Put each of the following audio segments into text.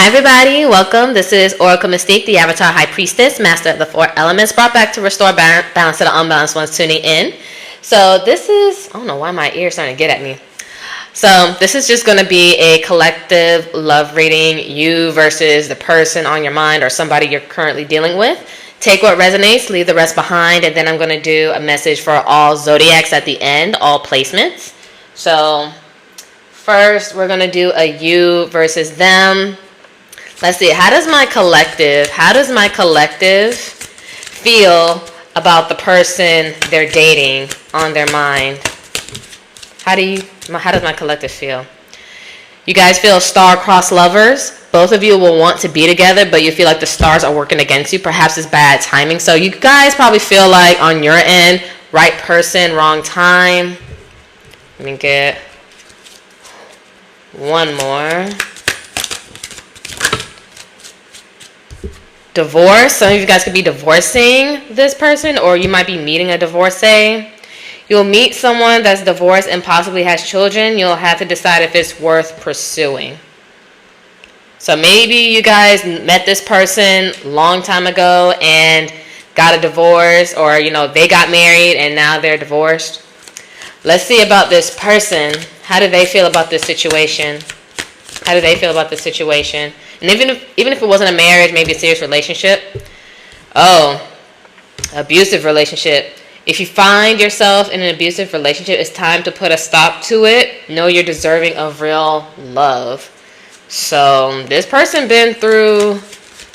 Hi everybody, welcome. This is Oracle Mystique, the Avatar High Priestess, Master of the Four Elements, brought back to restore balance to the unbalanced ones tuning in. So this is, I don't know why my ear's starting to get at me. So this is just going to be a collective love reading, you versus the person on your mind or somebody you're currently dealing with. Take what resonates, leave the rest behind, and then I'm going to do a message for all Zodiacs at the end, all placements. So first, we're going to do a you versus them. Let's see, how does my collective feel about the person they're dating on their mind? How does my collective feel? You guys feel star-crossed lovers. Both of you will want to be together, but you feel like the stars are working against you. Perhaps it's bad timing. So you guys probably feel like on your end, right person, wrong time. Let me get one more. Divorce. Some of you guys could be divorcing this person, or you might be meeting a divorcee. You'll meet someone that's divorced and possibly has children. You'll have to decide if it's worth pursuing. So maybe you guys met this person a long time ago and got a divorce, or they got married and now they're divorced. Let's see about this person. How do they feel about this situation? How do they feel about this situation? And even if it wasn't a marriage, maybe a serious relationship. Oh, abusive relationship. If you find yourself in an abusive relationship, it's time to put a stop to it. Know you're deserving of real love. So this person been through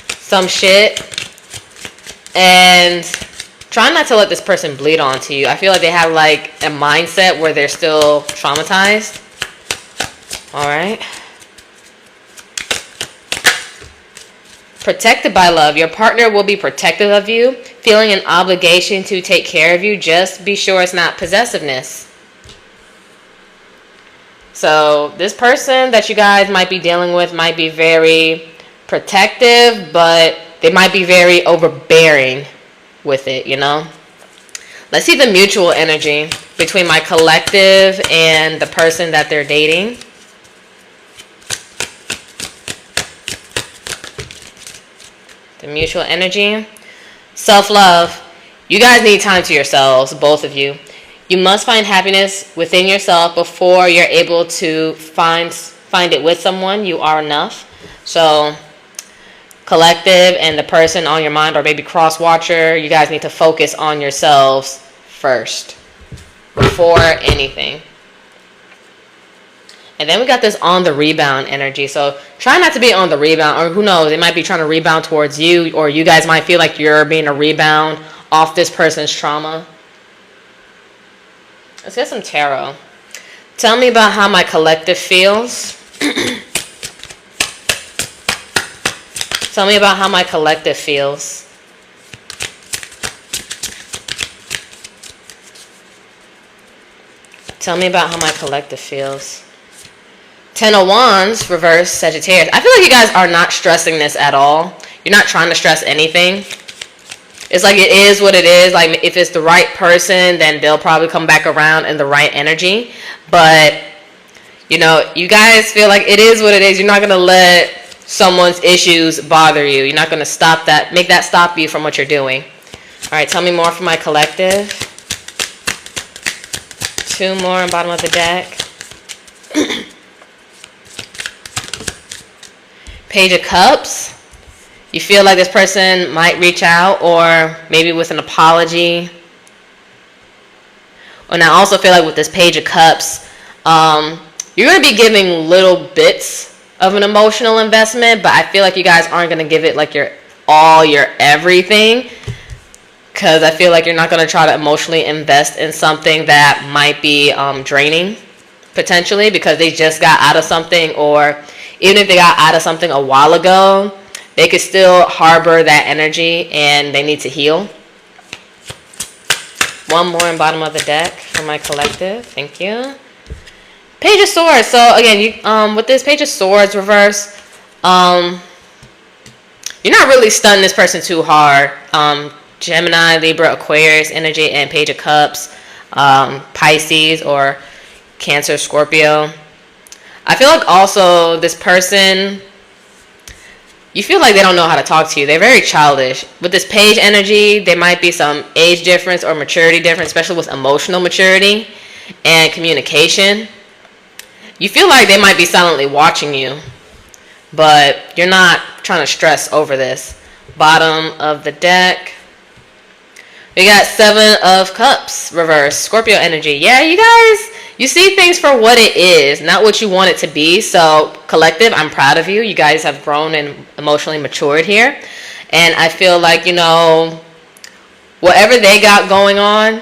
some shit, and try not to let this person bleed onto you. I feel like they have like a mindset where they're still traumatized. All right. Protected by love. Your partner will be protective of you, feeling an obligation to take care of you. Just be sure it's not possessiveness. So this person that you guys might be dealing with might be very protective, but they might be very overbearing with it, Let's see the mutual energy between my collective and the person that they're dating. The mutual energy. Self-love. You guys need time to yourselves, both of you. You must find happiness within yourself before you're able to find it with someone. You are enough. So, collective and the person on your mind, or maybe cross-watcher, you guys need to focus on yourselves first before anything. And then we got this on the rebound energy. So try not to be on the rebound, or who knows, they might be trying to rebound towards you, or you guys might feel like you're being a rebound off this person's trauma. Let's get some tarot. Tell me about how my collective feels. Tell me about how my collective feels. Tell me about how my collective feels. Ten of Wands, reverse Sagittarius. I feel like you guys are not stressing this at all. You're not trying to stress anything. It's like it is what it is. Like if it's the right person, then they'll probably come back around in the right energy. But, you guys feel like it is what it is. You're not going to let someone's issues bother you. You're not going to stop that. Make that stop you from what you're doing. All right, tell me more for my collective. Two more on bottom of the deck. Page of Cups. You feel like this person might reach out, or maybe with an apology. And I also feel like with this Page of Cups, you're going to be giving little bits of an emotional investment, but I feel like you guys aren't going to give it like your all, your everything, because I feel like you're not going to try to emotionally invest in something that might be draining, potentially, because they just got out of something, or even if they got out of something a while ago, they could still harbor that energy and they need to heal. One more in bottom of the deck for my collective. Thank you. Page of Swords. So again, with this Page of Swords reverse, you're not really stunning this person too hard. Gemini, Libra, Aquarius energy, and Page of Cups, Pisces or Cancer, Scorpio. I feel like also this person, you feel like they don't know how to talk to you. They're very childish. With this page energy, there might be some age difference or maturity difference, especially with emotional maturity and communication. You feel like they might be silently watching you, but you're not trying to stress over this. Bottom of the deck, we got 7 of Cups, reverse, Scorpio energy. Yeah, you guys, you see things for what it is, not what you want it to be. So, collective, I'm proud of you. You guys have grown and emotionally matured here. And I feel like, you know, whatever they got going on,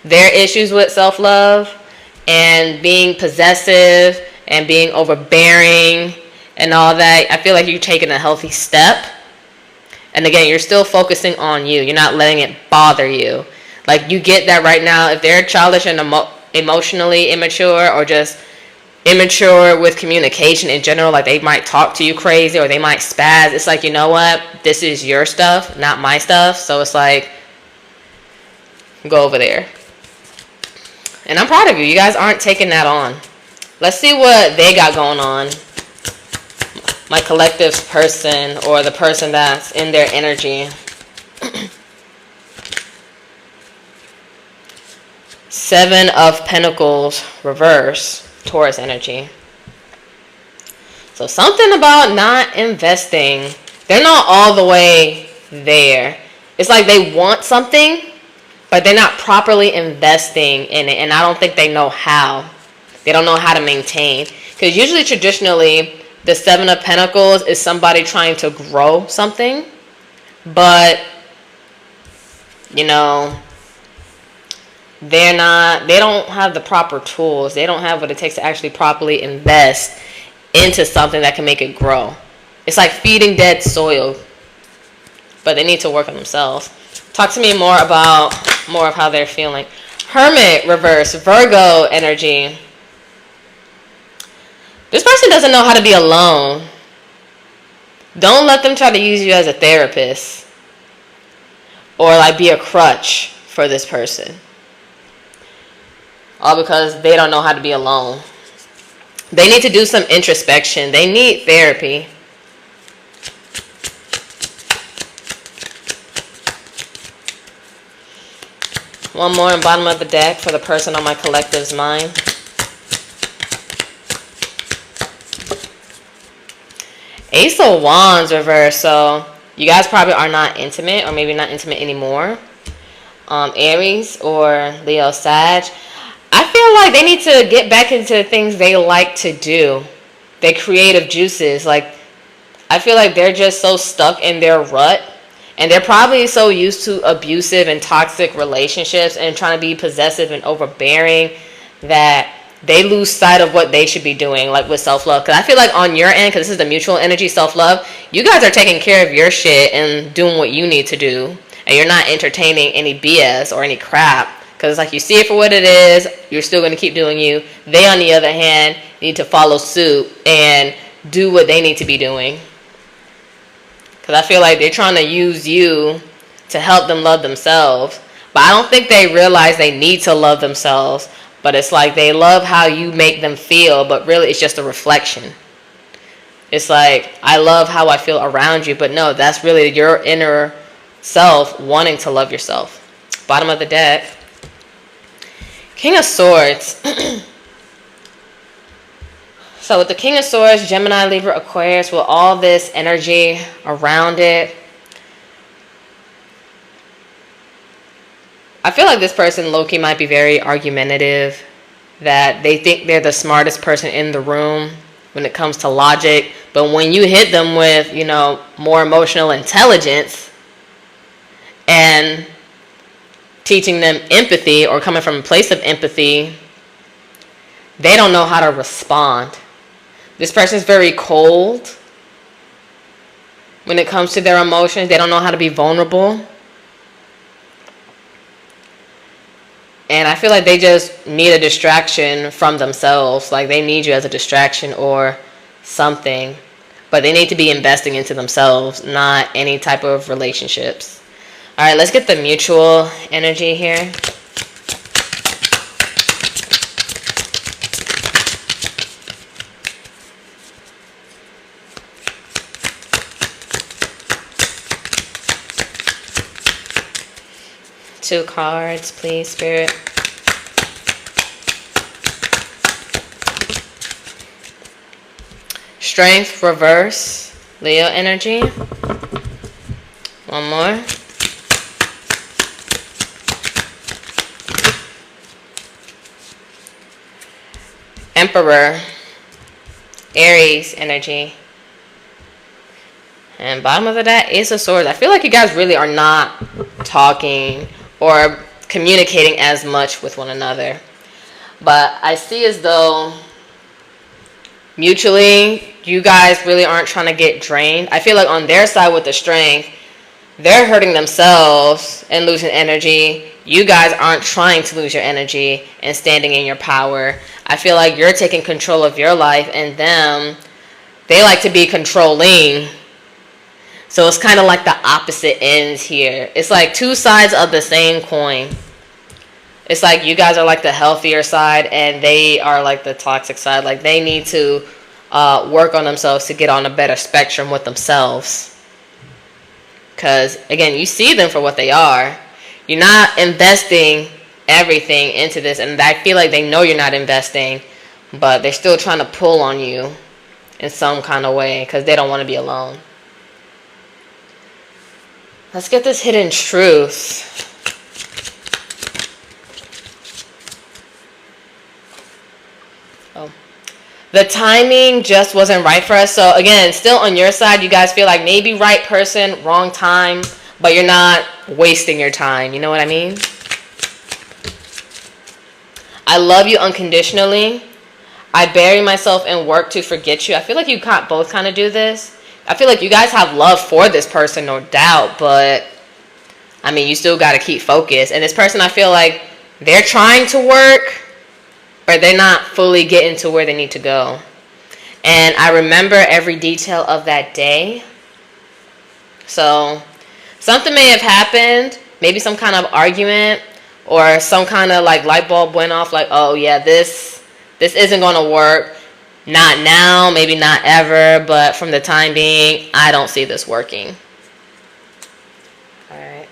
their issues with self-love and being possessive and being overbearing and all that, I feel like you're taking a healthy step. And again, you're still focusing on you. You're not letting it bother you. Like, you get that right now. If they're childish and emotionally immature, or just immature with communication in general, like they might talk to you crazy or they might spaz, it's like, you know what? This is your stuff, not my stuff. So it's like, go over there. And I'm proud of you. You guys aren't taking that on. Let's see what they got going on. My collective's person, or the person that's in their energy. 7 of Pentacles, reverse, Taurus energy. So something about not investing. They're not all the way there. It's like they want something, but they're not properly investing in it. And I don't think they know how. They don't know how to maintain. Because usually, traditionally, the 7 of Pentacles is somebody trying to grow something, but, you know, they don't have the proper tools. They don't have what it takes to actually properly invest into something that can make it grow. It's like feeding dead soil, but they need to work on themselves. Talk to me more of how they're feeling. Hermit, reverse, Virgo energy. This person doesn't know how to be alone. Don't let them try to use you as a therapist or like be a crutch for this person. All because they don't know how to be alone. They need to do some introspection. They need therapy. One more in bottom of the deck for the person on my collective's mind. Ace of Wands reverse. So you guys probably are not intimate, or maybe not intimate anymore. Aries or Leo, Sag. I feel like they need to get back into things they like to do. Their creative juices. Like, I feel like they're just so stuck in their rut. And they're probably so used to abusive and toxic relationships and trying to be possessive and overbearing that they lose sight of what they should be doing, like with self-love. Because I feel like on your end, because this is the mutual energy self-love, you guys are taking care of your shit and doing what you need to do. And you're not entertaining any BS or any crap. Because like, you see it for what it is, you're still going to keep doing you. They, on the other hand, need to follow suit and do what they need to be doing. Because I feel like they're trying to use you to help them love themselves. But I don't think they realize they need to love themselves. But it's like they love how you make them feel, but really it's just a reflection. It's like, I love how I feel around you, but no, that's really your inner self wanting to love yourself. Bottom of the deck. King of Swords. So with the King of Swords, Gemini, Libra, Aquarius, with all this energy around it, I feel like this person, low-key, might be very argumentative, that they think they're the smartest person in the room when it comes to logic. But when you hit them with, you know, more emotional intelligence and teaching them empathy, or coming from a place of empathy, they don't know how to respond. This person is very cold when it comes to their emotions. They don't know how to be vulnerable. And I feel like they just need a distraction from themselves. Like, they need you as a distraction or something. But they need to be investing into themselves, not any type of relationships. All right, let's get the mutual energy here. 2 cards, please, Spirit. Strength, reverse, Leo energy. One more. Emperor, Aries energy. And bottom of the deck, Ace of Swords. I feel like you guys really are not talking or communicating as much with one another. But I see as though mutually, you guys really aren't trying to get drained. I feel like on their side with the strength, they're hurting themselves and losing energy. You guys aren't trying to lose your energy and standing in your power. I feel like you're taking control of your life, and them, they like to be controlling. So it's kind of like the opposite ends here. It's like 2 sides of the same coin. It's like you guys are like the healthier side, and they are like the toxic side. Like they need to work on themselves to get on a better spectrum with themselves. Because, again, you see them for what they are. You're not investing everything into this. And I feel like they know you're not investing, but they're still trying to pull on you in some kind of way because they don't want to be alone. Let's get this hidden truth. Oh. The timing just wasn't right for us. So again, still on your side, you guys feel like maybe right person, wrong time, but you're not wasting your time. You know what I mean? I love you unconditionally. I bury myself in work to forget you. I feel like you both kind of do this. I feel like you guys have love for this person, no doubt, but I mean, you still got to keep focused. And this person, I feel like they're trying to work, but they're not fully getting to where they need to go. And I remember every detail of that day. So something may have happened, maybe some kind of argument or some kind of like light bulb went off like, oh yeah, this isn't going to work. Not now, maybe not ever, but from the time being, I don't see this working. All right.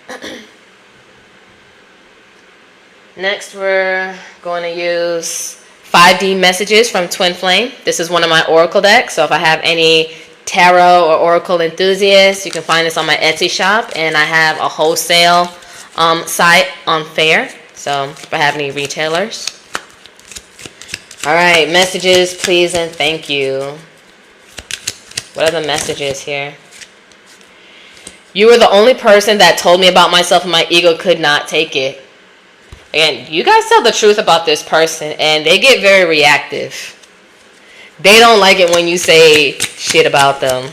Next, we're going to use 5D messages from Twin Flame. This is one of my oracle decks, so if I have any tarot or oracle enthusiasts, you can find this on my Etsy shop, and I have a wholesale site on Fair, so if I have any retailers. All right, messages, please, and thank you. What are the messages here? You were the only person that told me about myself, and my ego could not take it. Again, you guys tell the truth about this person, and they get very reactive. They don't like it when you say shit about them.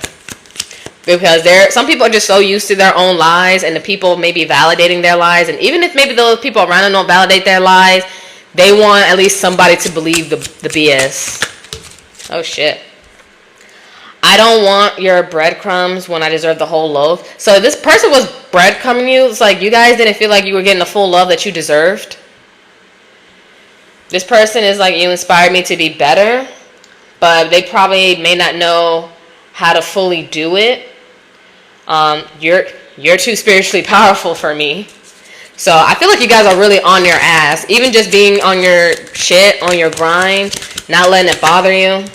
Because some people are just so used to their own lies, and the people maybe validating their lies. And even if maybe those people around them don't validate their lies, they want at least somebody to believe the BS. Oh, shit. I don't want your breadcrumbs when I deserve the whole loaf. So this person was breadcrumbing you. It's like you guys didn't feel like you were getting the full love that you deserved. This person is like, you inspired me to be better, but they probably may not know how to fully do it. You're too spiritually powerful for me. So I feel like you guys are really on your ass. Even just being on your shit, on your grind, not letting it bother you.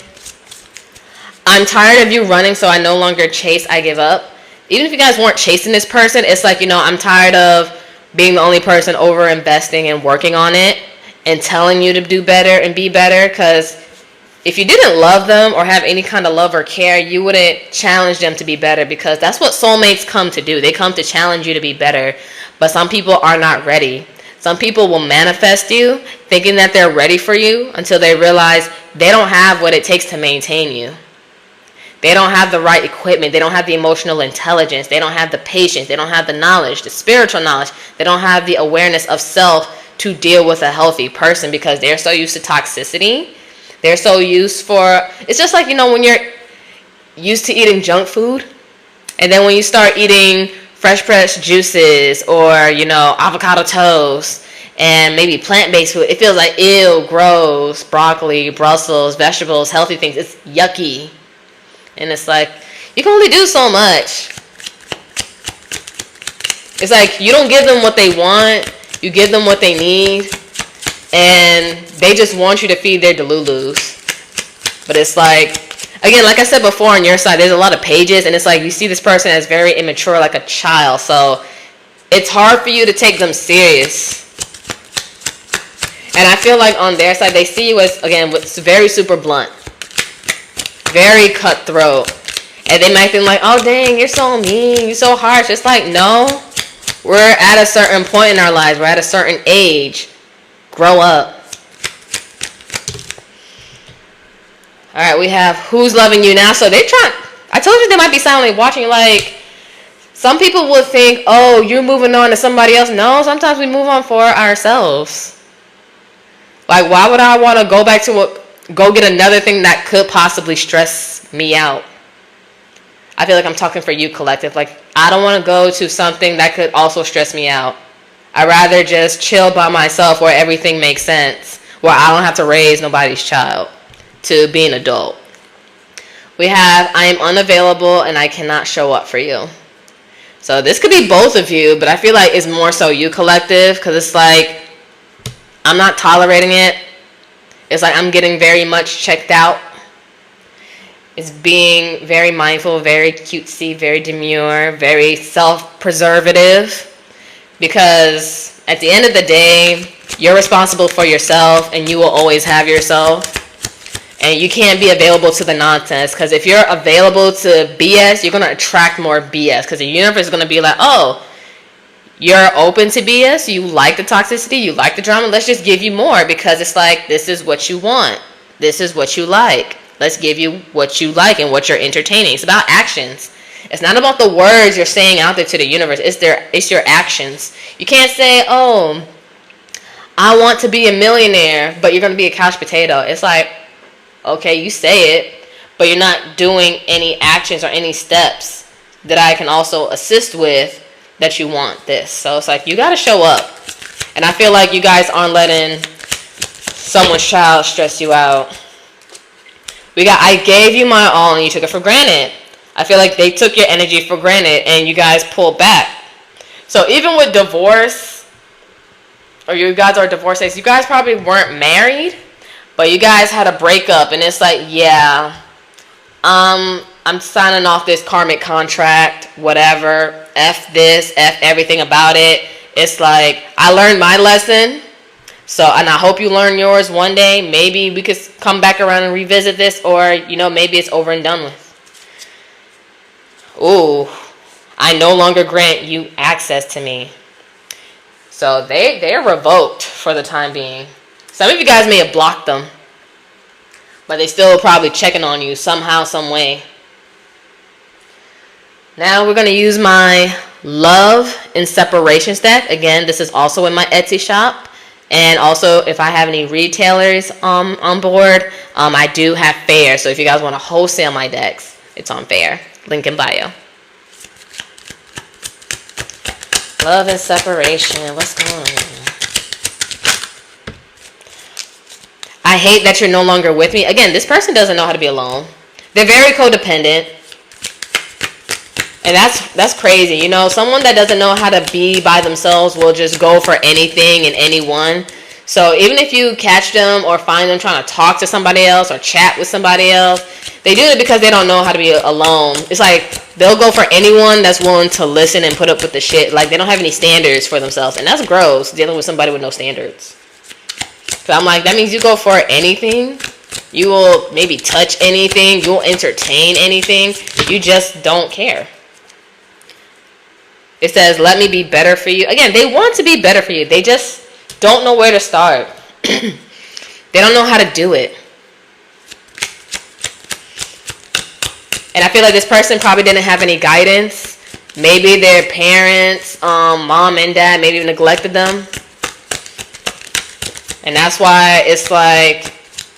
I'm tired of you running, so I no longer chase, I give up. Even if you guys weren't chasing this person, it's like, I'm tired of being the only person over investing and working on it and telling you to do better and be better. Because if you didn't love them or have any kind of love or care, you wouldn't challenge them to be better, because that's what soulmates come to do. They come to challenge you to be better. But some people are not ready. Some people will manifest you thinking that they're ready for you until they realize they don't have what it takes to maintain you. They don't have the right equipment. They don't have the emotional intelligence. They don't have the patience. They don't have the knowledge, the spiritual knowledge. They don't have the awareness of self to deal with a healthy person, because they're so used to toxicity. They're so used it's just like, when you're used to eating junk food, and then when you start eating fresh pressed juices or, avocado toast and maybe plant-based food, it feels like, ew, gross, broccoli, Brussels, vegetables, healthy things. It's yucky. And it's like, you can only do so much. It's like, you don't give them what they want. You give them what they need, and they just want you to feed their delulus. But it's like, again, like I said before on your side, there's a lot of pages, and it's like you see this person as very immature, like a child. So it's hard for you to take them serious. And I feel like on their side, they see you as, again, very super blunt, very cutthroat. And they might think like, oh, dang, you're so mean, you're so harsh. It's like, no, we're at a certain point in our lives. We're at a certain age. Grow up. All right, we have who's loving you now. So they're trying, I told you they might be silently watching. Like, some people would think, oh, you're moving on to somebody else. No, sometimes we move on for ourselves. Like, why would I want to go back to go get another thing that could possibly stress me out? I feel like I'm talking for you, collective. Like, I don't want to go to something that could also stress me out. I'd rather just chill by myself where everything makes sense, where I don't have to raise nobody's child to be an adult. We have, I am unavailable and I cannot show up for you. So this could be both of you, but I feel like it's more so you, collective, because it's like, I'm not tolerating it. It's like I'm getting very much checked out. It's being very mindful, very cutesy, very demure, very self-preservative. Because at the end of the day, you're responsible for yourself and you will always have yourself. And you can't be available to the nonsense. Because if you're available to BS, you're going to attract more BS. Because the universe is going to be like, oh, you're open to BS, you like the toxicity, you like the drama, let's just give you more, because it's like, this is what you want, this is what you like, let's give you what you like and what you're entertaining. It's about actions. It's not about the words you're saying out there to the universe, it's your actions. You can't say, oh, I want to be a millionaire, but you're going to be a couch potato. It's like, okay, you say it, but you're not doing any actions or any steps that I can also assist with that you want this. So it's like, you got to show up. And I feel like you guys aren't letting someone's child stress you out. We got, I gave you my all and you took it for granted. I feel like they took your energy for granted and you guys pulled back. So even with divorce, or you guys are divorcees, you guys probably weren't married, but you guys had a breakup and it's like, yeah, I'm signing off this karmic contract, whatever, F this, F everything about it. It's like, I learned my lesson, so, and I hope you learn yours one day. Maybe we could come back around and revisit this, or, you know, maybe it's over and done with. Ooh, I no longer grant you access to me. So they're revoked for the time being. Some of you guys may have blocked them, but they still probably checking on you somehow, some way. Now we're going to use my Love in Separations deck. Again, this is also in my Etsy shop. And also, if I have any retailers on board, I do have Fair. So if you guys want to wholesale my decks, it's on Fair. Link in bio. Love and separation. What's going on? I hate that you're no longer with me. Again, this person doesn't know how to be alone. They're very codependent. And that's crazy. You know, someone that doesn't know how to be by themselves will just go for anything and anyone. So even if you catch them or find them trying to talk to somebody else or chat with somebody else, they do it because they don't know how to be alone. It's like they'll go for anyone that's willing to listen and put up with the shit. Like, they don't have any standards for themselves. And that's gross, dealing with somebody with no standards. So I'm like, that means you go for anything. You will maybe touch anything. You'll entertain anything. You just don't care. It says, let me be better for you. Again, they want to be better for you. They just don't know where to start. They don't know how to do it. And I feel like this person probably didn't have any guidance. Maybe their parents, mom and dad, maybe neglected them. And that's why it's like,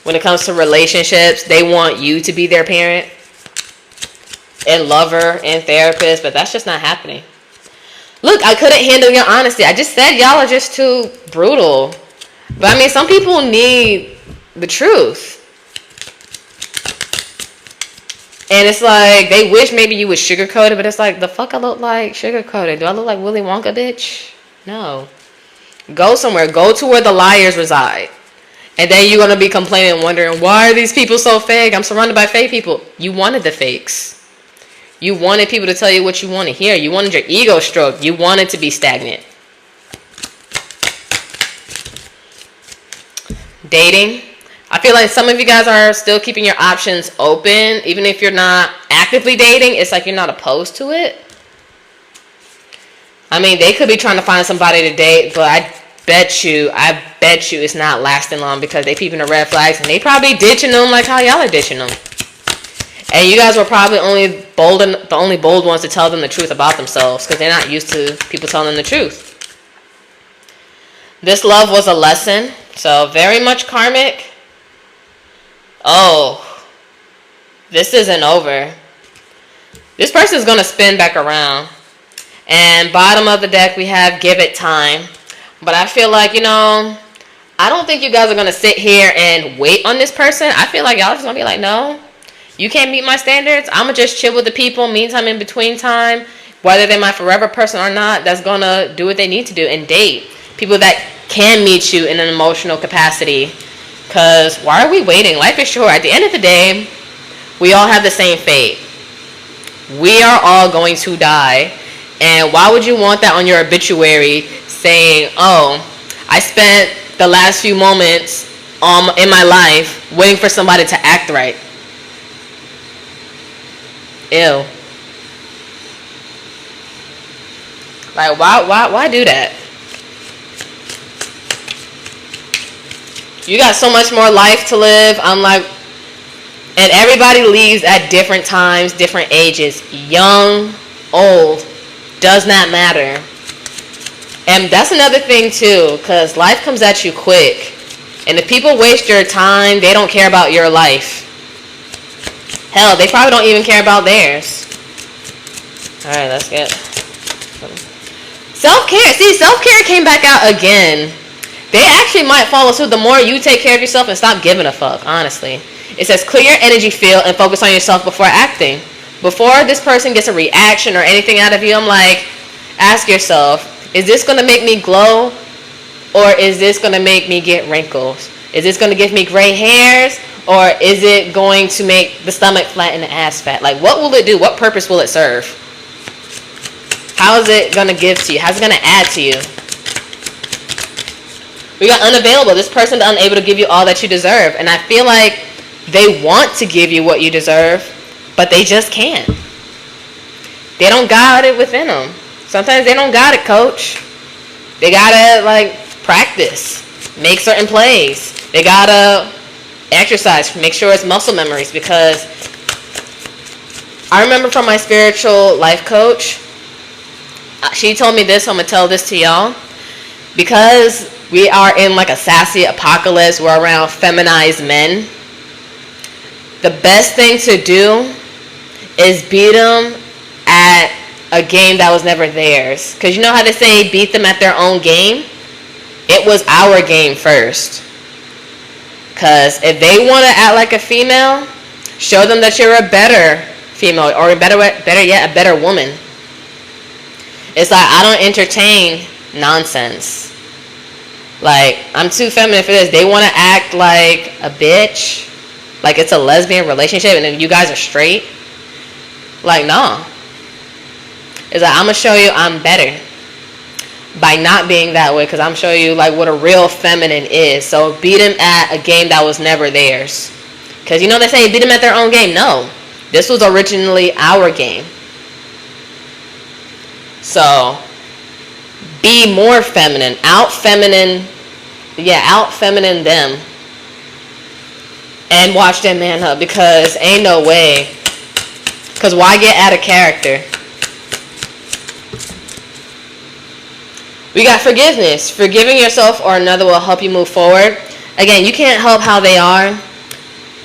when it comes to relationships, they want you to be their parent and lover and therapist, but that's just not happening. Look, I couldn't handle your honesty. I just said y'all are just too brutal. But I mean, some people need the truth. And it's like, they wish maybe you would sugarcoat it, but it's like, the fuck I look like sugarcoated? Do I look like Willy Wonka, bitch? No. Go somewhere. Go to where the liars reside. And then you're going to be complaining, wondering, why are these people so fake? I'm surrounded by fake people. You wanted the fakes. You wanted people to tell you what you want to hear. You wanted your ego stroked. You wanted to be stagnant. Dating. I feel like some of you guys are still keeping your options open. Even if you're not actively dating, it's like you're not opposed to it. I mean, they could be trying to find somebody to date, but I bet you it's not lasting long because they peeping the red flags and they probably ditching them like how y'all are ditching them. And you guys were probably the only bold ones to tell them the truth about themselves because they're not used to people telling them the truth. This love was a lesson, so very much karmic. Oh, this isn't over. This person is going to spin back around. And bottom of the deck, we have give it time. But I feel like, I don't think you guys are going to sit here and wait on this person. I feel like y'all just going to be like, no, you can't meet my standards. I'm going to just chill with the people, meantime, in between time, whether they're my forever person or not, that's going to do what they need to do and date people that can meet you in an emotional capacity. Because why are we waiting? Life is short. At the end of the day, we all have the same fate. We are all going to die. And why would you want that on your obituary saying, oh, I spent the last few moments in my life waiting for somebody to act right? Ew. Like, why do that? You got so much more life to live. I'm like, and everybody leaves at different times, different ages. Young, old, does not matter. And that's another thing too, because life comes at you quick. And if people waste your time, they don't care about your life. Hell, they probably don't even care about theirs. Alright, let's get self-care. See, self-care came back out again. They actually might follow suit. The more you take care of yourself and stop giving a fuck, honestly. It says clear your energy field and focus on yourself before acting. Before this person gets a reaction or anything out of you, I'm like, ask yourself, is this going to make me glow or is this going to make me get wrinkles? Is this going to give me gray hairs or is it going to make the stomach flat and the ass fat? Like, what will it do? What purpose will it serve? How is it going to give to you? How's it going to add to you? We got unavailable. This person is unable to give you all that you deserve. And I feel like they want to give you what you deserve, but they just can't. They don't got it within them. Sometimes they don't got it, coach. They gotta, practice. Make certain plays. They gotta exercise. Make sure it's muscle memories, because I remember from my spiritual life coach, she told me this, so I'm gonna tell this to y'all. Because we are in a sassy apocalypse, we're around feminized men. The best thing to do is beat them at a game that was never theirs. Because you know how they say beat them at their own game? It was our game first. Because if they want to act like a female, show them that you're a better female, or better yet, a better woman. It's like, I don't entertain nonsense. I'm too feminine for this. They want to act like a bitch, like it's a lesbian relationship, and then you guys are straight. No. It's like, I'm going to show you I'm better by not being that way, because I'm showing you what a real feminine is. So beat them at a game that was never theirs. Because they say beat them at their own game. No. This was originally our game. So be more feminine. Out-feminine them. And watch them man up, because ain't no way. Because why get out of character? We got forgiveness. Forgiving yourself or another will help you move forward. Again, you can't help how they are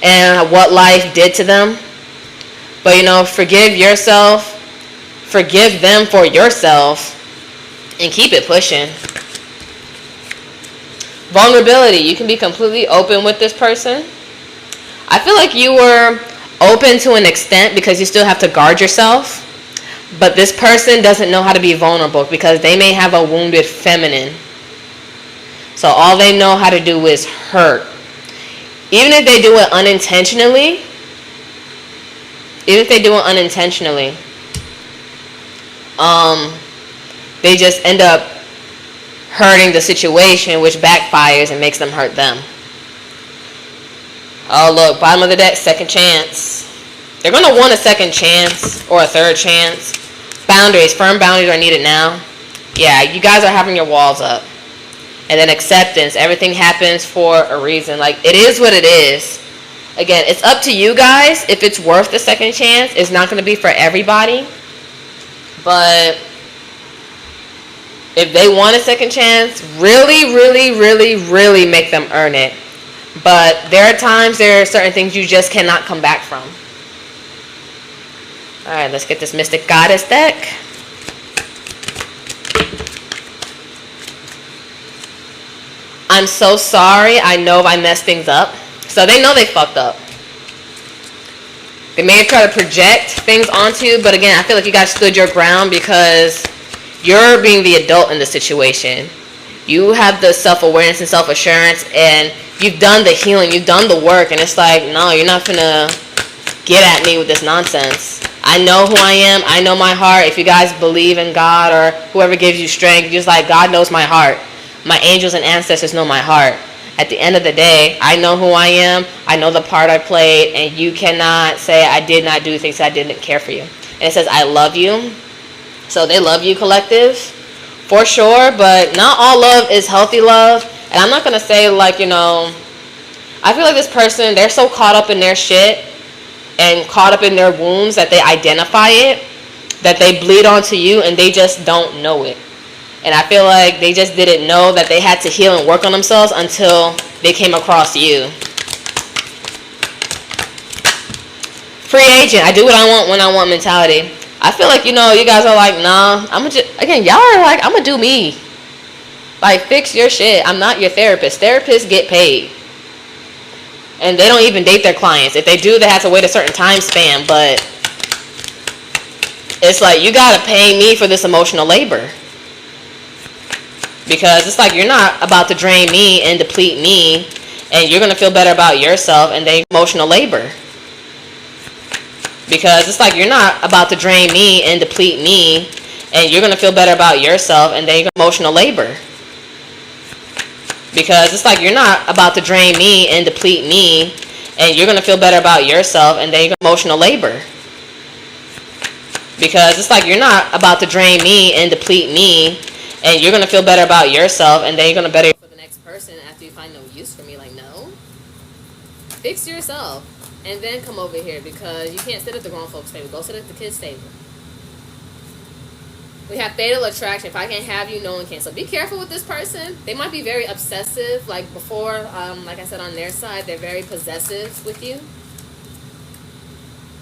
and what life did to them. But, forgive yourself. Forgive them for yourself. And keep it pushing. Vulnerability. You can be completely open with this person. I feel like you were open to an extent because you still have to guard yourself. But this person doesn't know how to be vulnerable because they may have a wounded feminine. So all they know how to do is hurt. Even if they do it unintentionally, they just end up hurting the situation, which backfires and makes them hurt them. Oh, look, bottom of the deck, second chance. They're going to want a second chance or a third chance. Boundaries, firm boundaries are needed now. Yeah, you guys are having your walls up. And then acceptance, everything happens for a reason. Like, it is what it is. Again, it's up to you guys if it's worth the second chance. It's not going to be for everybody. But if they want a second chance, really, really, really, really make them earn it. But there are certain things you just cannot come back from. Alright, let's get this Mystic Goddess deck. I'm so sorry. I know I messed things up. So they know they fucked up. They may have tried to project things onto you, but again, I feel like you guys stood your ground because you're being the adult in the situation. You have the self-awareness and self-assurance, and you've done the healing, you've done the work, and it's like, no, you're not gonna get at me with this nonsense. I know who I am. I know my heart. If you guys believe in God or whoever gives you strength, just like God knows my heart. My angels and ancestors know my heart. At the end of the day, I know who I am. I know the part I played, and you cannot say I did not do things I didn't care for you. And it says, I love you. So they love you, collective, for sure, but not all love is healthy love. And I'm not going to say, like, you know, I feel like this person, they're so caught up in their shit and caught up in their wounds that they identify it, that they bleed onto you, and they just don't know it. And I feel like they just didn't know that they had to heal and work on themselves until they came across you. Free agent, I do what I want when I want mentality. I feel like, you know, you guys are like, nah, y'all are like, I'm gonna do me. Like, fix your shit. I'm not your therapist. Therapists get paid. And they don't even date their clients. If they do, they have to wait a certain time span, but it's like, you gotta pay me for this emotional labor. Because it's like, you're not about to drain me and deplete me, and you're going to feel better about yourself, and then emotional labor. Because it's like, you're not about to drain me and deplete me, and you're going to feel better about yourself, and then emotional labor. Because it's like, you're not about to drain me and deplete me, and you're going to feel better about yourself, and then emotional labor. Because it's like, you're not about to drain me and deplete me, and you're going to feel better about yourself, and then you're going to better for the next person after you find no use for me. Like, no. Fix yourself. And then come over here, because you can't sit at the grown folks' table. Go sit at the kids' table. We have fatal attraction. If I can't have you, no one can. So be careful with this person. They might be very obsessive. Like before, like I said, on their side, they're very possessive with you.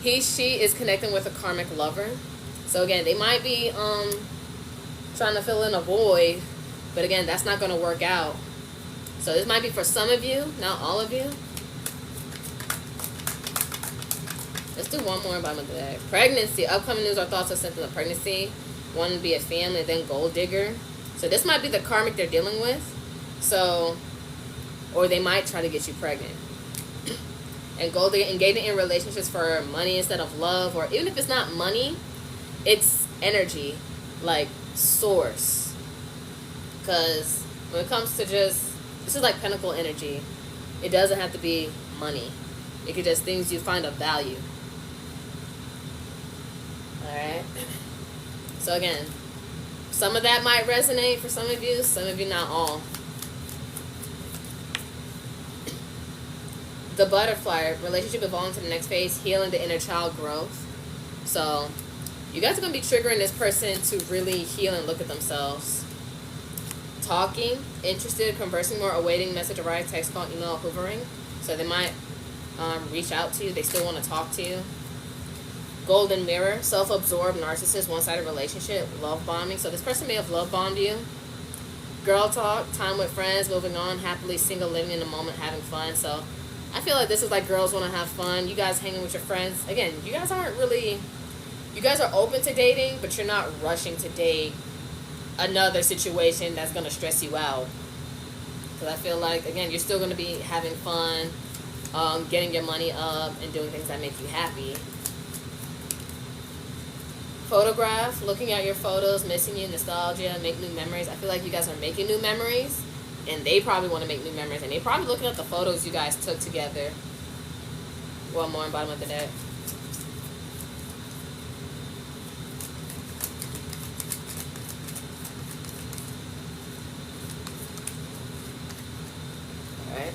She is connecting with a karmic lover. So again, they might be trying to fill in a void, but again, that's not going to work out. So this might be for some of you, not all of you. Let's do one more bottom of the deck. Pregnancy. Upcoming news or thoughts or symptoms of pregnancy. One would be a family, then gold digger. So this might be the karmic they're dealing with. So, or they might try to get you pregnant. And gold digger, engaging in relationships for money instead of love, or even if it's not money, it's energy, like source. Because when it comes to just, this is like pentacle energy. It doesn't have to be money. It could just things you find of value. Alright. So again, some of that might resonate for some of you not all. The butterfly, relationship evolving to the next phase, healing the inner child growth. So you guys are going to be triggering this person to really heal and look at themselves. Talking, interested, conversing more, awaiting message, arrive, text, call, email, hoovering. So they might reach out to you. They still want to talk to you. Golden mirror, self-absorbed, narcissist, one-sided relationship, love bombing. So this person may have love bombed you. Girl talk, time with friends, moving on, happily single, living in the moment, having fun. So I feel like this is like girls want to have fun. You guys hanging with your friends. Again, you guys aren't really, you guys are open to dating, but you're not rushing to date another situation that's going to stress you out. Because I feel like, again, you're still going to be having fun, getting your money up, and doing things that make you happy. Photograph, looking at your photos, missing you, nostalgia, make new memories. I feel like you guys are making new memories, and they probably want to make new memories, and they're probably looking at the photos you guys took together. One more, bottom of the deck. Alright.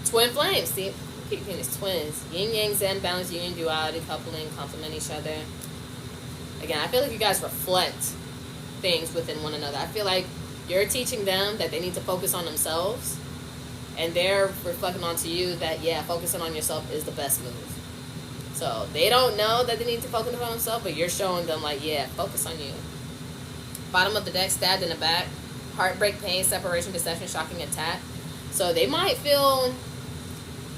Twin flames. See, I keep getting these twins. Yin yang, zen, balance, union, duality, coupling, complement each other. Again, I feel like you guys reflect things within one another. I feel like you're teaching them that they need to focus on themselves, and they're reflecting onto you that, yeah, focusing on yourself is the best move. So they don't know that they need to focus on themselves, but you're showing them, like, yeah, focus on you. Bottom of the deck, stabbed in the back. Heartbreak, pain, separation, deception, shocking attack. So they might feel,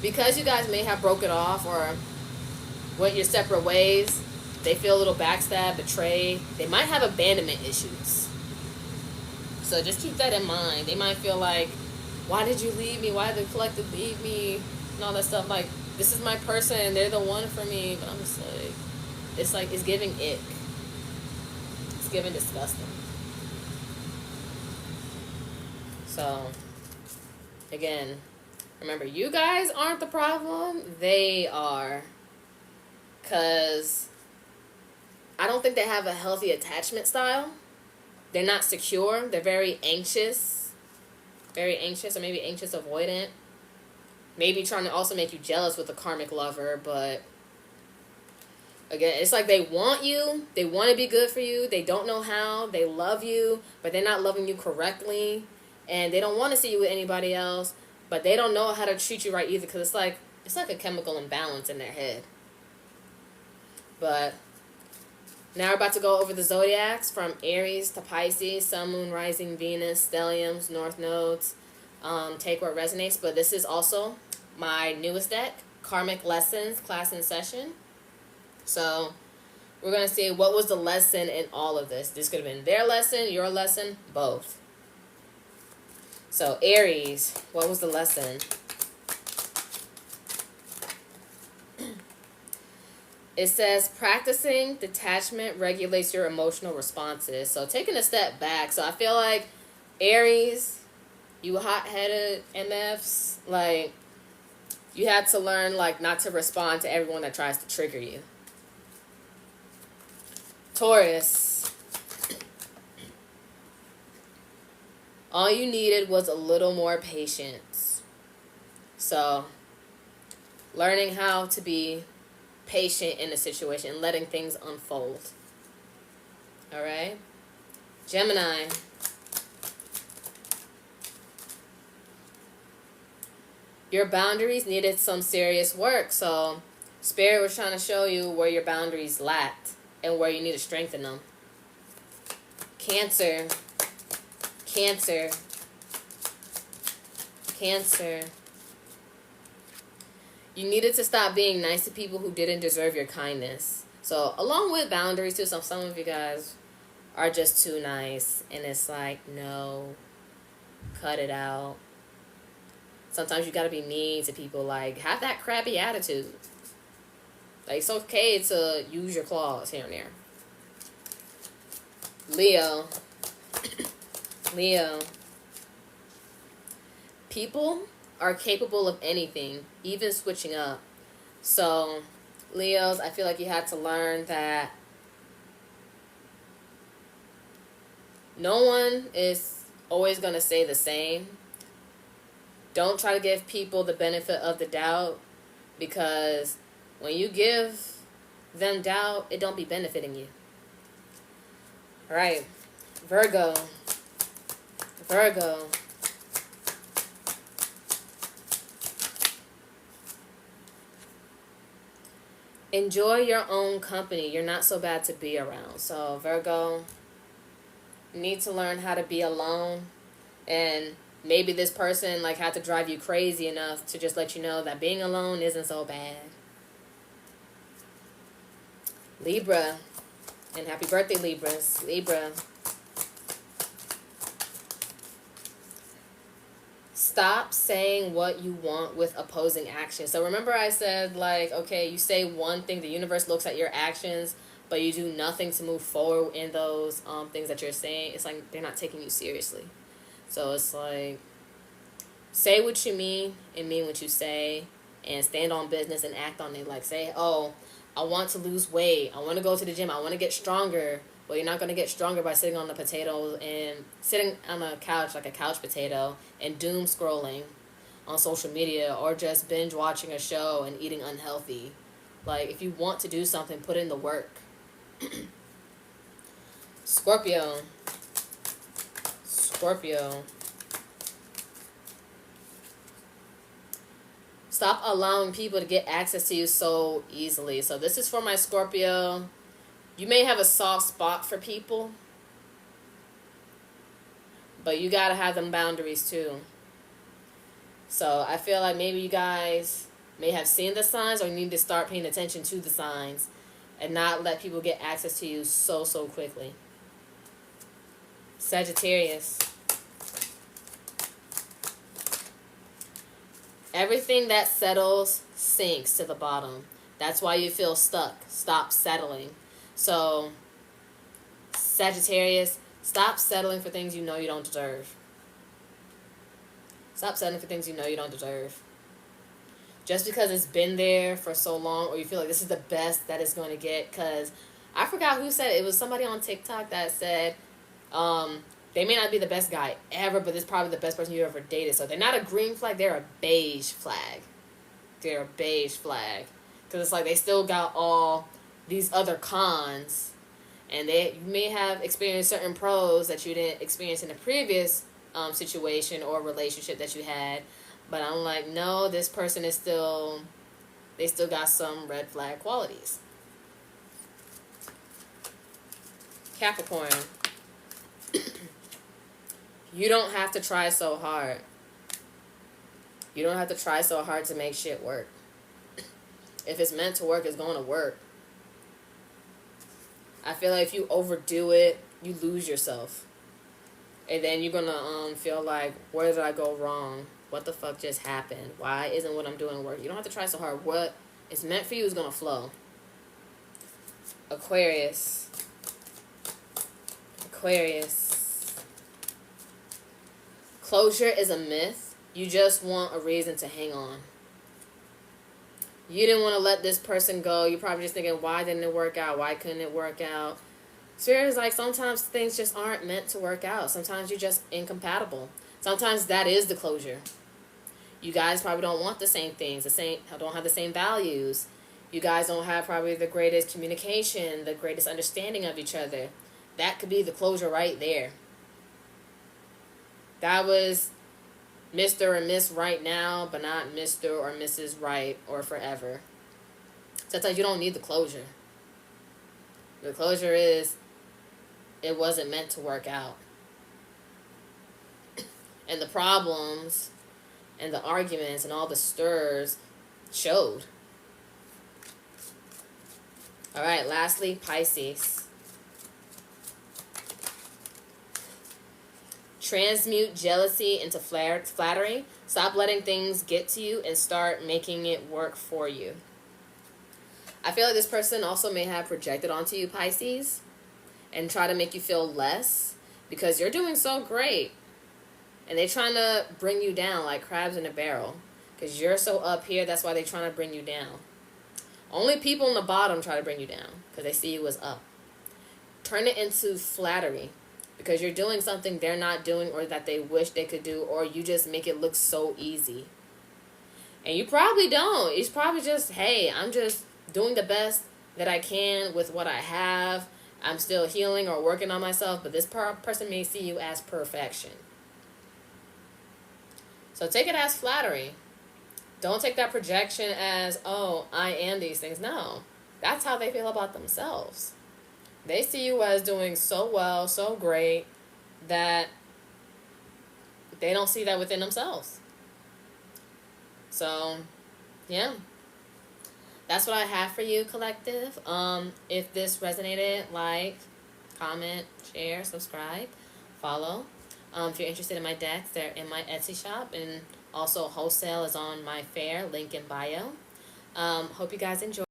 because you guys may have broken off or went your separate ways, they feel a little backstabbed, betrayed. They might have abandonment issues. So just keep that in mind. They might feel like, why did you leave me? Why did the collective leave me? And all that stuff. Like, this is my person. They're the one for me. But I'm just like, it's giving ick. It's giving disgusting. So, again, remember, you guys aren't the problem. They are. Because I don't think they have a healthy attachment style. They're not secure. They're very anxious. Very anxious, or maybe anxious avoidant. Maybe trying to also make you jealous with a karmic lover, but again, it's like they want you. They want to be good for you. They don't know how. They love you, but they're not loving you correctly. And they don't want to see you with anybody else, but they don't know how to treat you right either, because it's like a chemical imbalance in their head. But now we're about to go over the zodiacs from Aries to Pisces, Sun, Moon, Rising, Venus, Stelliums, North Nodes. Take what resonates. But this is also my newest deck, Karmic Lessons, Class in Session. So we're going to see what was the lesson in all of this. This could have been their lesson, your lesson, both. So Aries, what was the lesson? It says, practicing detachment regulates your emotional responses. So taking a step back. So I feel like Aries, you hot-headed MFs, like, you had to learn, like, not to respond to everyone that tries to trigger you. Taurus, all you needed was a little more patience. So learning how to be patient in a situation, letting things unfold. All right. Gemini, your boundaries needed some serious work. So Spirit was trying to show you where your boundaries lacked and where you need to strengthen them. Cancer, Cancer, Cancer. You needed to stop being nice to people who didn't deserve your kindness. So, along with boundaries too, some of you guys are just too nice. And it's like, no, cut it out. Sometimes you got to be mean to people. Like, have that crappy attitude. Like, it's okay to use your claws here and there. Leo. Leo. People are capable of anything, even switching up. So, Leos, I feel like you had to learn that no one is always going to say the same. Don't try to give people the benefit of the doubt, because when you give them doubt, it don't be benefiting you. All right, Virgo. Virgo. Enjoy your own company. You're not so bad to be around. So, Virgo, you need to learn how to be alone. And maybe this person like had to drive you crazy enough to just let you know that being alone isn't so bad. Libra. And happy birthday, Libras. Libra. Stop saying what you want with opposing action. So remember I said, like, okay, you say one thing, the universe looks at your actions, but you do nothing to move forward in those things that you're saying. It's like they're not taking you seriously. So it's like, say what you mean and mean what you say, and stand on business and act on it. Like, say, oh, I want to lose weight. I want to go to the gym. I want to get stronger. Well, you're not going to get stronger by sitting on the potato and sitting on a couch like a couch potato and doom scrolling on social media, or just binge watching a show and eating unhealthy. Like, if you want to do something, put in the work. Scorpio. Stop allowing people to get access to you so easily. So this is for my Scorpio. You may have a soft spot for people, but you gotta have them boundaries too. So I feel like maybe you guys may have seen the signs, or you need to start paying attention to the signs and not let people get access to you so quickly. Sagittarius. Everything that settles sinks to the bottom. That's why you feel stuck. Stop settling. So, Sagittarius, stop settling for things you know you don't deserve. Stop settling for things you know you don't deserve. Just because it's been there for so long, or you feel like this is the best that it's going to get. Because I forgot who said it. It was somebody on TikTok that said, they may not be the best guy ever, but this is probably the best person you ever dated. So they're not a green flag, they're a beige flag. They're a beige flag. Because it's like they still got all these other cons, and you may have experienced certain pros that you didn't experience in the previous situation or relationship that you had. But I'm like, no, this person is they still got some red flag qualities. Capricorn. You don't have to try so hard. You don't have to try so hard to make shit work. If it's meant to work, it's going to work. I feel like if you overdo it, you lose yourself. And then you're going to feel like, where did I go wrong? What the fuck just happened? Why isn't what I'm doing working? You don't have to try so hard. What is meant for you is going to flow. Aquarius. Closure is a myth. You just want a reason to hang on. You didn't want to let this person go. You're probably just thinking, why didn't it work out? Why couldn't it work out? Spirit is like, sometimes things just aren't meant to work out. Sometimes you're just incompatible. Sometimes that is the closure. You guys probably don't want the same things, don't have the same values. You guys don't have probably the greatest communication, the greatest understanding of each other. That could be the closure right there. That was Mr. or Miss right now, but not Mr. or Mrs. right or forever. Sometimes you don't need the closure. The closure is, it wasn't meant to work out. And the problems and the arguments and all the stirs showed. All right, lastly, Pisces. Transmute jealousy into flattery. Stop letting things get to you and start making it work for you. I feel like this person also may have projected onto you, Pisces, and try to make you feel less because you're doing so great. And they're trying to bring you down like crabs in a barrel because you're so up here. That's why they're trying to bring you down. Only people on the bottom try to bring you down because they see you as up. Turn it into flattery. Because you're doing something they're not doing or that they wish they could do, or you just make it look so easy. And you probably don't. It's probably just, hey, I'm just doing the best that I can with what I have. I'm still healing or working on myself, but this person may see you as perfection. So take it as flattery. Don't take that projection as, oh, I am these things. No, that's how they feel about themselves. They see you as doing so well, so great, that they don't see that within themselves. So, yeah. That's what I have for you, collective. If this resonated, like, comment, share, subscribe, follow. If you're interested in my decks, they're in my Etsy shop, and also wholesale is on my fair, link in bio. Hope you guys enjoy.